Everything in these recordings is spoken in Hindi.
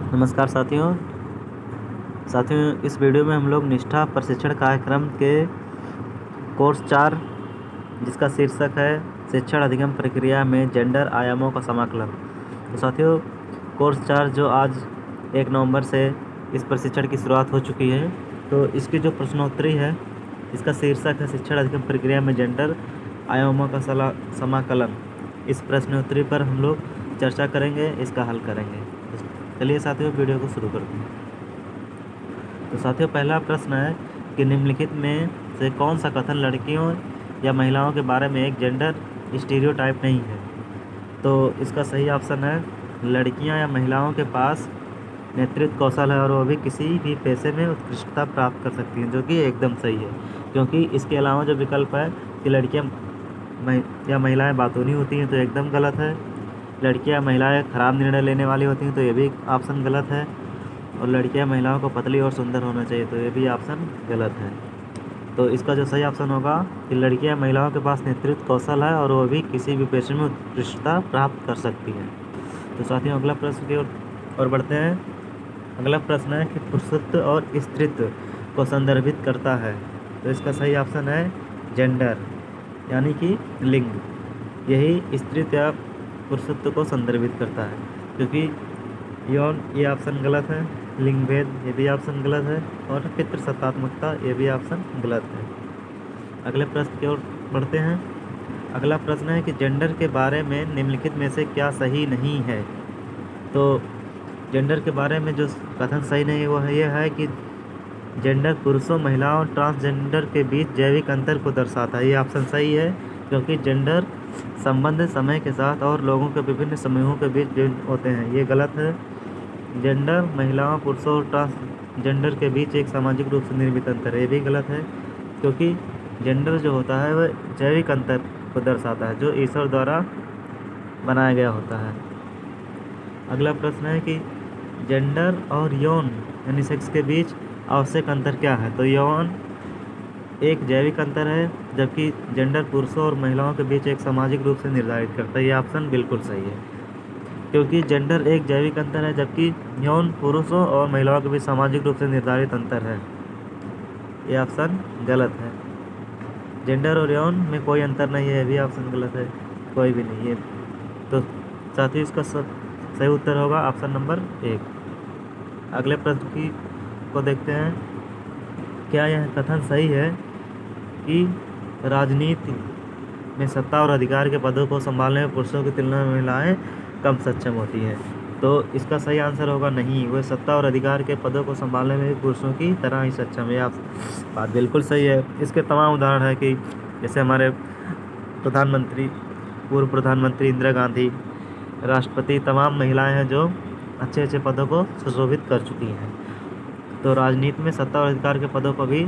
नमस्कार साथियों, इस वीडियो में हम लोग निष्ठा प्रशिक्षण कार्यक्रम के कोर्स 4 जिसका शीर्षक है शिक्षण अधिगम प्रक्रिया में जेंडर आयामों का समाकलन। तो साथियों, कोर्स 4 जो आज 1 नवंबर से इस प्रशिक्षण की शुरुआत हो चुकी है, तो इसकी जो प्रश्नोत्तरी है इसका शीर्षक है शिक्षण अधिगम प्रक्रिया में जेंडर आयामों का समाकलन। इस प्रश्नोत्तरी पर हम लोग चर्चा करेंगे, इसका हल करेंगे। चलिए साथियों, वीडियो को शुरू करते हैं। तो साथियों, पहला प्रश्न है कि निम्नलिखित में से कौन सा कथन लड़कियों या महिलाओं के बारे में एक जेंडर स्टीरियोटाइप नहीं है। तो इसका सही ऑप्शन है लड़कियां या महिलाओं के पास नेतृत्व कौशल है और वो भी किसी भी पेशे में उत्कृष्टता प्राप्त कर सकती हैं, जो कि एकदम सही है। क्योंकि इसके अलावा जो विकल्प है कि लड़कियां या महिलाएं बातूनी होती हैं, तो एकदम गलत है। लड़कियां महिलाएं खराब निर्णय लेने वाली होती हैं, तो ये भी ऑप्शन गलत है। और लड़कियां महिलाओं को पतली और सुंदर होना चाहिए, तो ये भी ऑप्शन गलत है। तो इसका जो सही ऑप्शन होगा कि लड़कियां महिलाओं के पास नेतृत्व कौशल है और वो भी किसी भी पेशे में उत्कृष्टता प्राप्त कर सकती हैं। तो साथियों, अगला प्रश्न की ओर बढ़ते हैं। अगला प्रश्न है कि पुरुषत्व और स्त्रीत्व को संदर्भित करता है। तो इसका सही ऑप्शन है जेंडर, यानी कि लिंग। यही स्त्रीत्व या पुरुषत्व को संदर्भित करता है, क्योंकि यौन ये ऑप्शन गलत है, लिंग भेद ये भी ऑप्शन गलत है, और पितृसत्तात्मकता ये भी ऑप्शन गलत है। अगले प्रश्न की ओर बढ़ते हैं। अगला प्रश्न है कि जेंडर के बारे में निम्नलिखित में से क्या सही नहीं है। तो जेंडर के बारे में जो कथन सही नहीं है वो है यह है कि जेंडर पुरुषों, महिलाओं, ट्रांसजेंडर के बीच जैविक अंतर को दर्शाता है। ये ऑप्शन सही है, क्योंकि जेंडर संबंध समय के साथ और लोगों के विभिन्न समूहों के बीच भिन्न होते हैं। ये गलत है। जेंडर महिलाओं, पुरुषों और ट्रांसजेंडर के बीच एक सामाजिक रूप से निर्मित अंतर है। ये भी गलत है, क्योंकि जेंडर जो होता है वह जैविक अंतर को दर्शाता है, जो ईश्वर द्वारा बनाया गया होता है। अगला प्रश्न है कि जेंडर और यौन यानी सेक्स के बीच आवश्यक अंतर क्या है। तो यौन एक जैविक अंतर है, जबकि जेंडर पुरुषों और महिलाओं के बीच एक सामाजिक रूप से निर्धारित करता है। ये ऑप्शन बिल्कुल सही है, क्योंकि जेंडर एक जैविक अंतर है, जबकि यौन पुरुषों और महिलाओं के बीच सामाजिक रूप से निर्धारित अंतर है। ये ऑप्शन गलत है। जेंडर और यौन में कोई अंतर नहीं है, ये भी ऑप्शन गलत है, कोई भी नहीं है। तो साथ ही इसका सही उत्तर होगा ऑप्शन नंबर 1। अगले प्रश्न को देखते हैं। क्या यह कथन सही है कि राजनीति में सत्ता और अधिकार के पदों को संभालने में पुरुषों की तुलना में महिलाएं कम सक्षम होती हैं। तो इसका सही आंसर होगा नहीं, वह सत्ता और अधिकार के पदों को संभालने में पुरुषों की तरह ही सक्षम है। आप बात बिल्कुल सही है। इसके तमाम उदाहरण है कि जैसे हमारे पूर्व प्रधानमंत्री इंदिरा गांधी, राष्ट्रपति, तमाम महिलाएं हैं जो अच्छे अच्छे पदों को सुशोभित कर चुकी हैं। तो राजनीति में सत्ता और अधिकार के पदों को भी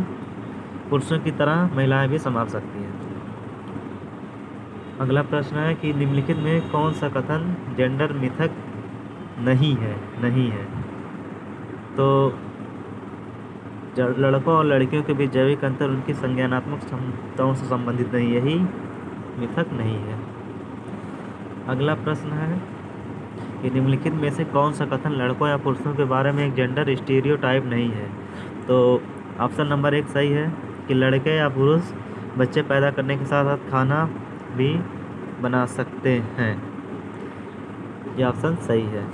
पुरुषों की तरह महिलाएं भी संभाल सकती हैं। अगला प्रश्न है कि निम्नलिखित में कौन सा कथन जेंडर मिथक नहीं है। तो लड़कों और लड़कियों के बीच जैविक अंतर उनकी संज्ञानात्मक क्षमताओं से संबंधित नहीं, यही मिथक नहीं है। अगला प्रश्न है कि निम्नलिखित में से कौन सा कथन लड़कों या पुरुषों के बारे में एक जेंडर स्टीरियोटाइप नहीं है। तो ऑप्शन नंबर 1 सही है कि लड़के या पुरुष बच्चे पैदा करने के साथ साथ खाना भी बना सकते हैं। यह ऑप्शन सही है।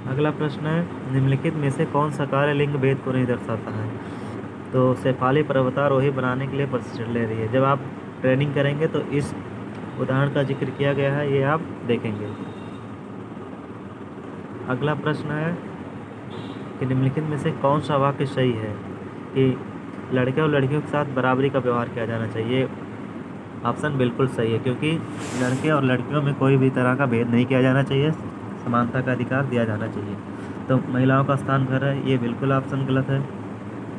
अगला प्रश्न है निम्नलिखित में से कौन सा कार्य लिंग भेद को नहीं दर्शाता है। तो शेफाली पर्वतारोही बनाने के लिए प्रशिक्षण ले रही है। जब आप ट्रेनिंग करेंगे तो इस उदाहरण का जिक्र किया गया है, ये आप देखेंगे। अगला प्रश्न है कि निम्नलिखित में से कौन सा वाक्य सही है कि लड़के और लड़कियों के साथ बराबरी का व्यवहार किया जाना चाहिए। ऑप्शन बिल्कुल सही है, क्योंकि लड़के और लड़कियों में कोई भी तरह का भेद नहीं किया जाना चाहिए, समानता का अधिकार दिया जाना चाहिए। तो महिलाओं का स्थान घर है, ये बिल्कुल ऑप्शन गलत है।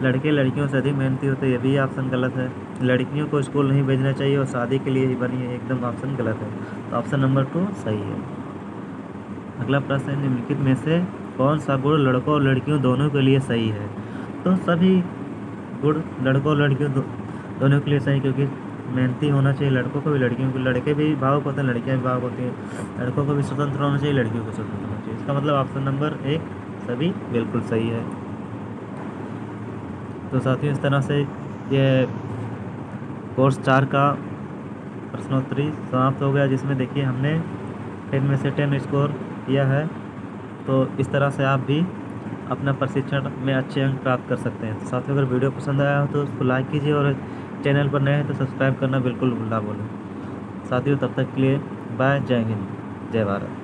लड़के लड़कियों से अधिक मेहनती होते, ये भी ऑप्शन गलत है। लड़कियों को स्कूल नहीं भेजना चाहिए और शादी के लिए ही बनी है, एकदम ऑप्शन गलत है। तो ऑप्शन नंबर 2 सही है। अगला प्रश्न है निम्नलिखित में से कौन सा गुण लड़कों और लड़कियों दोनों के लिए सही है। तो सभी गुण लड़कों और लड़कियों दोनों के लिए सही, क्योंकि मेहनती होना चाहिए लड़कों को भी, लड़कियों को। लड़के भी भावुक होते हैं, लड़कियाँ भी भावुक होती हैं। लड़कों को भी स्वतंत्र होना चाहिए, लड़कियों को स्वतंत्र होना चाहिए। इसका मतलब ऑप्शन नंबर 1 सभी बिल्कुल सही है। तो साथियों, इस तरह से ये कोर्स 4 का प्रश्नोत्तरी समाप्त हो गया, जिसमें देखिए हमने 10 में से 10 स्कोर किया है। तो इस तरह से आप भी अपना प्रशिक्षण में अच्छे अंक प्राप्त कर सकते हैं। तो साथियों, अगर वीडियो पसंद आया हो तो उसको लाइक कीजिए, और चैनल पर नए हैं तो सब्सक्राइब करना बिल्कुल ना भूलें। साथियों, तब तक के लिए बाय। जय हिंद, जय भारत।